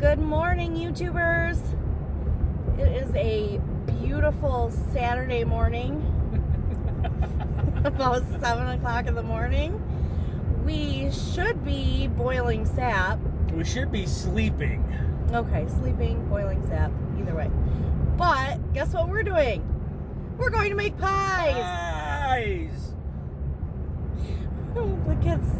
Good morning, YouTubers. It is a beautiful Saturday morning. About 7 o'clock in the morning. We should be boiling sap. We should be sleeping. Okay, sleeping, boiling sap, either way. But guess what we're doing? We're going to make pies. Pies. The kids'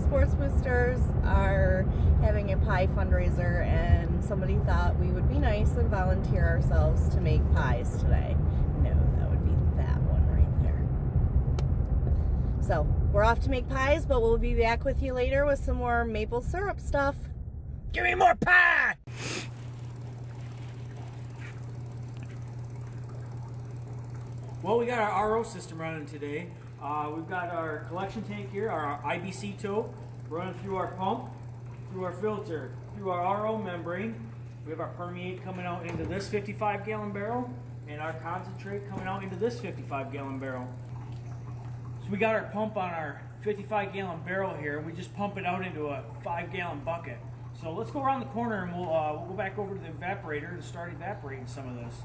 sports boosters are having a pie fundraiser, and somebody thought we would be nice and volunteer ourselves to make pies today. No, that would be that one right there. So we're off to make pies, but we'll be back with you later with some more maple syrup stuff. Give me more pie! Well, we got our RO system running today. We've got our collection tank here, our IBC tow, running through our pump, through our filter, through our RO membrane. We have our permeate coming out into this 55-gallon barrel, and our concentrate coming out into this 55-gallon barrel. So we got our pump on our 55-gallon barrel here, and we just pump it out into a 5-gallon bucket. So let's go around the corner and we'll go back over to the evaporator and start evaporating some of this.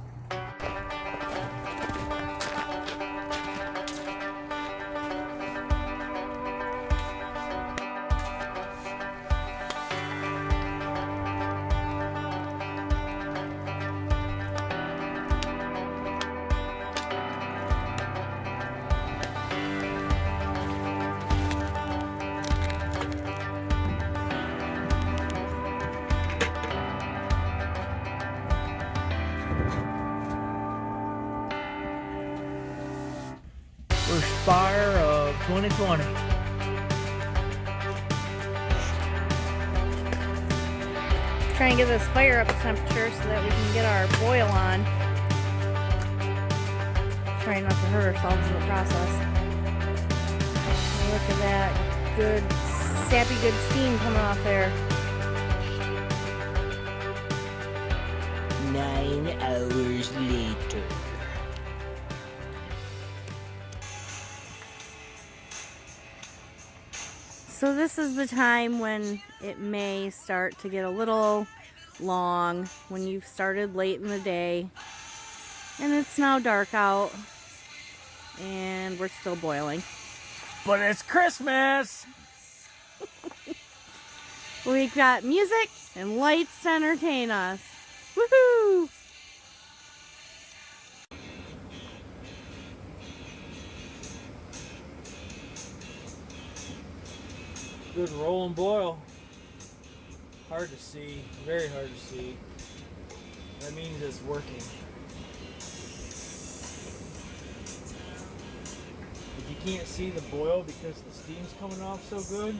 First fire of 2020. Try and get this fire up to temperature so that we can get our boil on. Trying not to hurt ourselves in the process. Look at that good, sappy, good steam coming off there. 9 hours later. So this is the time when it may start to get a little long, when you've started late in the day and it's now dark out and we're still boiling. But it's Christmas! We've got music and lights to entertain us. Woohoo! Good roll and boil. Hard to see, very hard to see. That means it's working. If you can't see the boil because the steam's coming off so good,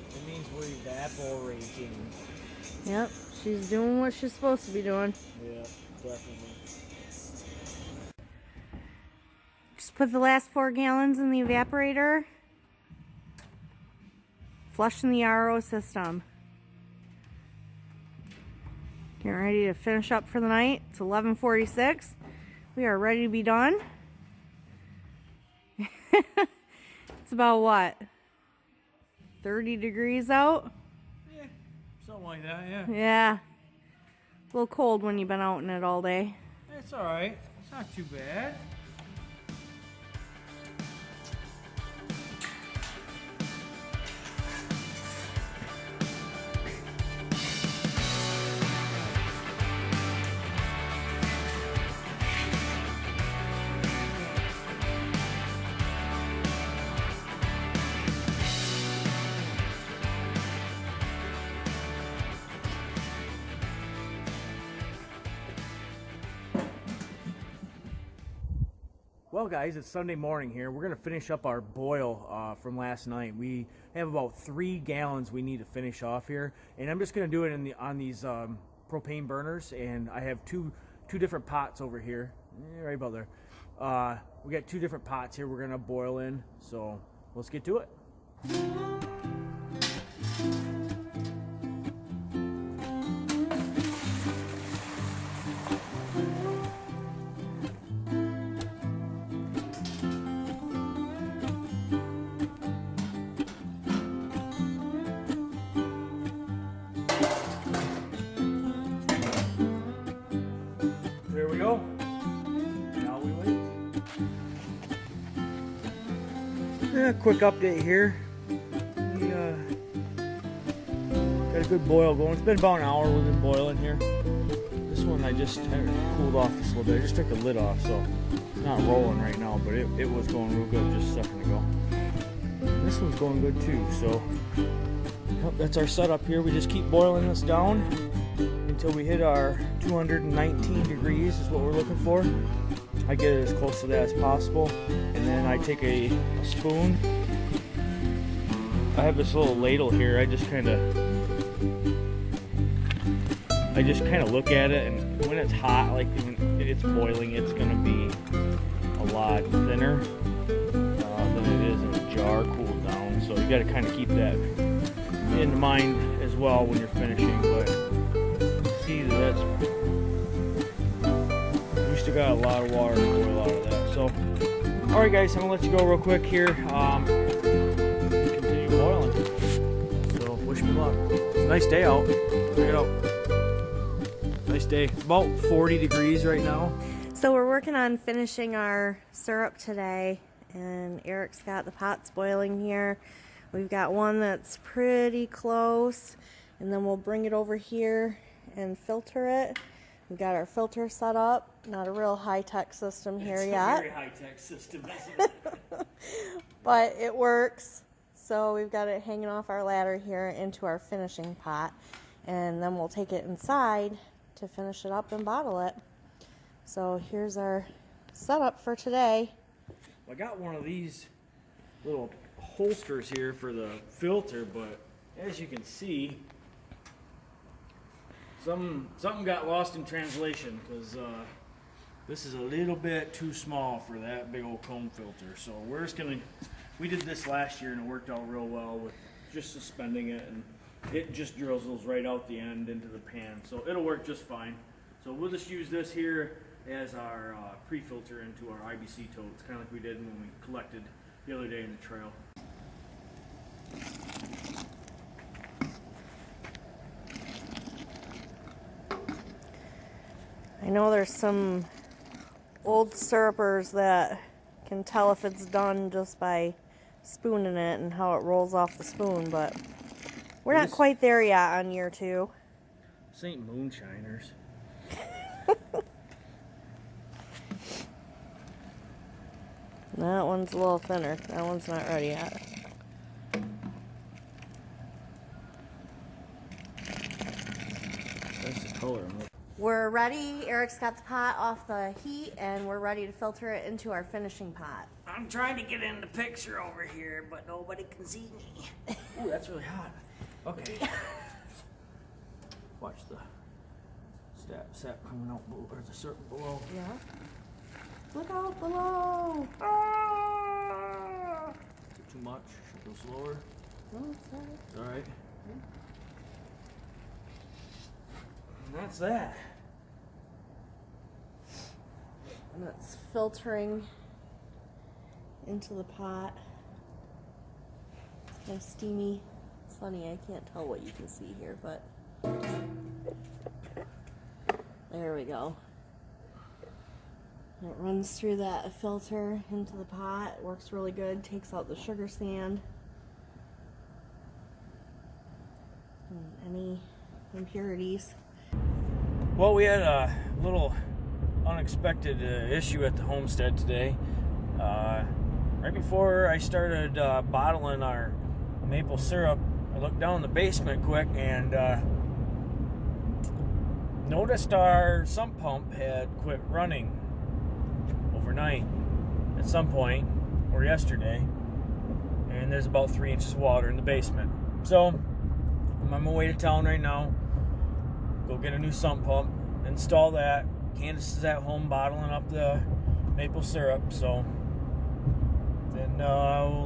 it means we're evaporating. Yep, she's doing what she's supposed to be doing. Yeah, definitely. Just put the last 4 gallons in the evaporator. Flushing the RO system. Getting ready to finish up for the night. It's 11:46. We are ready to be done. It's about what? 30 degrees out? Yeah, something like that, yeah. Yeah. A little cold when you've been out in it all day. It's alright. It's not too bad. Well guys, it's Sunday morning here. We're going to finish up our boil from last night. We have about 3 gallons we need to finish off here. And I'm just going to do it on these propane burners. And I have two different pots over here. Right about there. We got 2 different pots here we're going to boil in. So let's get to it. Quick update here. We got a good boil going. It's been about an hour we've been boiling here. This one I just had cooled off just a little bit. I just took the lid off, so it's not rolling right now, but it was going real good just a second ago. And this one's going good too, so yep, that's our setup here. We just keep boiling this down until we hit our 219 degrees is what we're looking for. I get it as close to that as possible, and then I take a spoon. I have this little ladle here. I just kind of look at it, and when it's hot, like when it's boiling, it's gonna be a lot thinner than it is in a jar cooled down. So you got to kind of keep that in mind as well when you're finishing. But see that we still got a lot of water to boil out of that. So all right, guys, I'm gonna let you go real quick here. Continue boiling. So wish me luck. It's a nice day out. Check it out. Nice day. About 40 degrees right now. So we're working on finishing our syrup today, and Eric's got the pots boiling here. We've got one that's pretty close, and then we'll bring it over here and filter it. We've got our filter set up. Not a real high-tech system here yet. It's a very high-tech system, isn't it? But it works. So we've got it hanging off our ladder here into our finishing pot, and then we'll take it inside to finish it up and bottle it. So here's our setup for today. I got one of these little holsters here for the filter, but as you can see, something got lost in translation, because this is a little bit too small for that big old comb filter. So we're just gonna, we did this last year and it worked out real well with just suspending it, and it just drizzles right out the end into the pan, so it'll work just fine. So we'll just use this here as our pre-filter into our IBC totes, kind of like we did when we collected the other day in the trail. I know there's some old syrupers that can tell if it's done just by spooning it and how it rolls off the spoon, but we're not quite there yet on year 2. This ain't moonshiners. That one's a little thinner. That one's not ready yet. That's the color. We're ready. Eric's got the pot off the heat, and we're ready to filter it into our finishing pot. I'm trying to get in the picture over here, but nobody can see me. Ooh, that's really hot. Okay. Watch the sap coming out, or the syrup below. Yeah. Look out below. Ah! Is it too much? Should go slower? No, it's all right. All right. And that's that. And it's filtering into the pot. It's kind of steamy. It's funny, I can't tell what you can see here, but there we go. It runs through that filter into the pot. It works really good. Takes out the sugar sand and any impurities. Well, we had a little unexpected issue at the homestead today. Right before I started bottling our maple syrup, I looked down in the basement quick and noticed our sump pump had quit running overnight at some point, or yesterday, and there's about 3 inches of water in the basement. So I'm on my way to town right now, go get a new sump pump, install that. Candice is at home bottling up the maple syrup, so then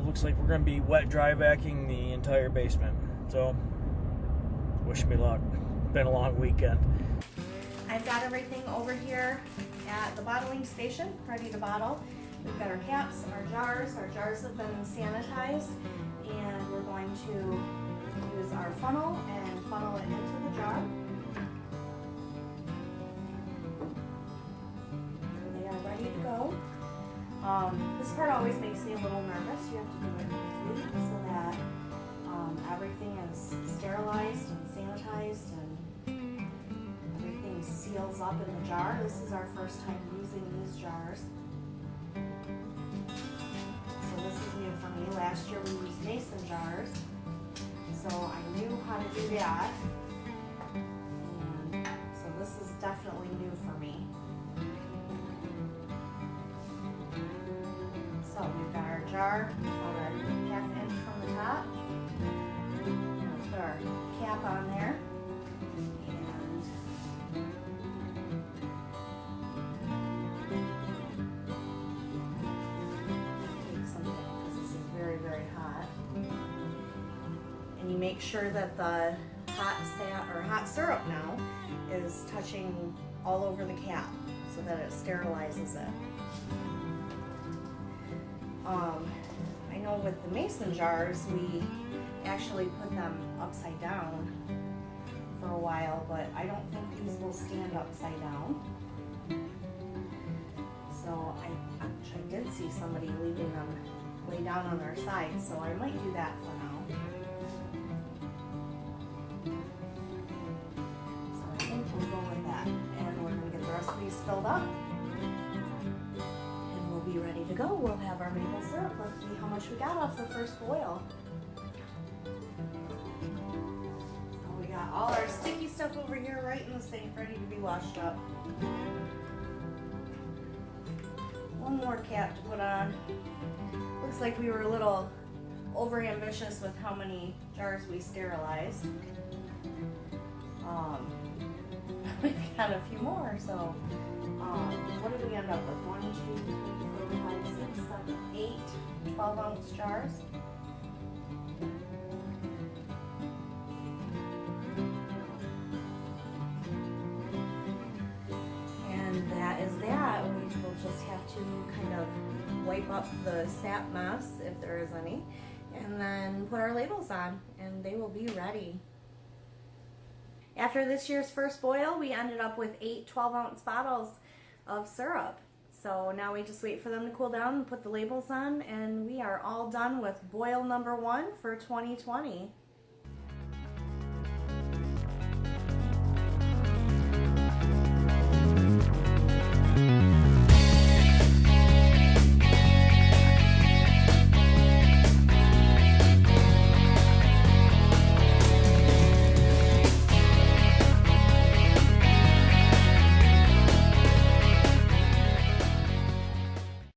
looks like we're going to be wet dry vacuuming the entire basement. So wish me luck. Been a long weekend. I've got everything over here at the bottling station, ready to bottle. We've got our caps, our jars. Our jars have been sanitized, and we're going to use our funnel and funnel it into the jar. They are ready to go. This part always makes me a little nervous. You have to do it quickly so that everything is sterilized and sanitized and everything seals up in the jar. This is our first time using these jars. So this is new for me. Last year we used mason jars. So I knew how to do that. And so this is definitely new for me. So we've got our jar about a half inch from the top. We'll put our cap on there. And take something because this is very, very hot. And you make sure that the hot syrup now is touching all over the cap so that it sterilizes it. I know with the mason jars, we actually put them upside down for a while, but I don't think these will stand upside down. So I did see somebody leaving them lay down on their sides, so I might do that for now. So I think we'll go with that. And we're gonna get the rest of these filled up. Be ready to go. We'll have our maple syrup. Let's see how much we got off the first boil. Oh, we got all our sticky stuff over here right in the sink, ready to be washed up. One more cap to put on. Looks like we were a little over ambitious with how many jars we sterilized. We've got a few more, so what did we end up with? 1, 2, 3, 4, 5, 6, 7, 8 12-ounce jars. And that is that. We will just have to kind of wipe up the sap mess, if there is any, and then put our labels on, and they will be ready. After this year's first boil, we ended up with 8 12-ounce bottles of syrup. So now we just wait for them to cool down and put the labels on, and we are all done with boil number 1 for 2020.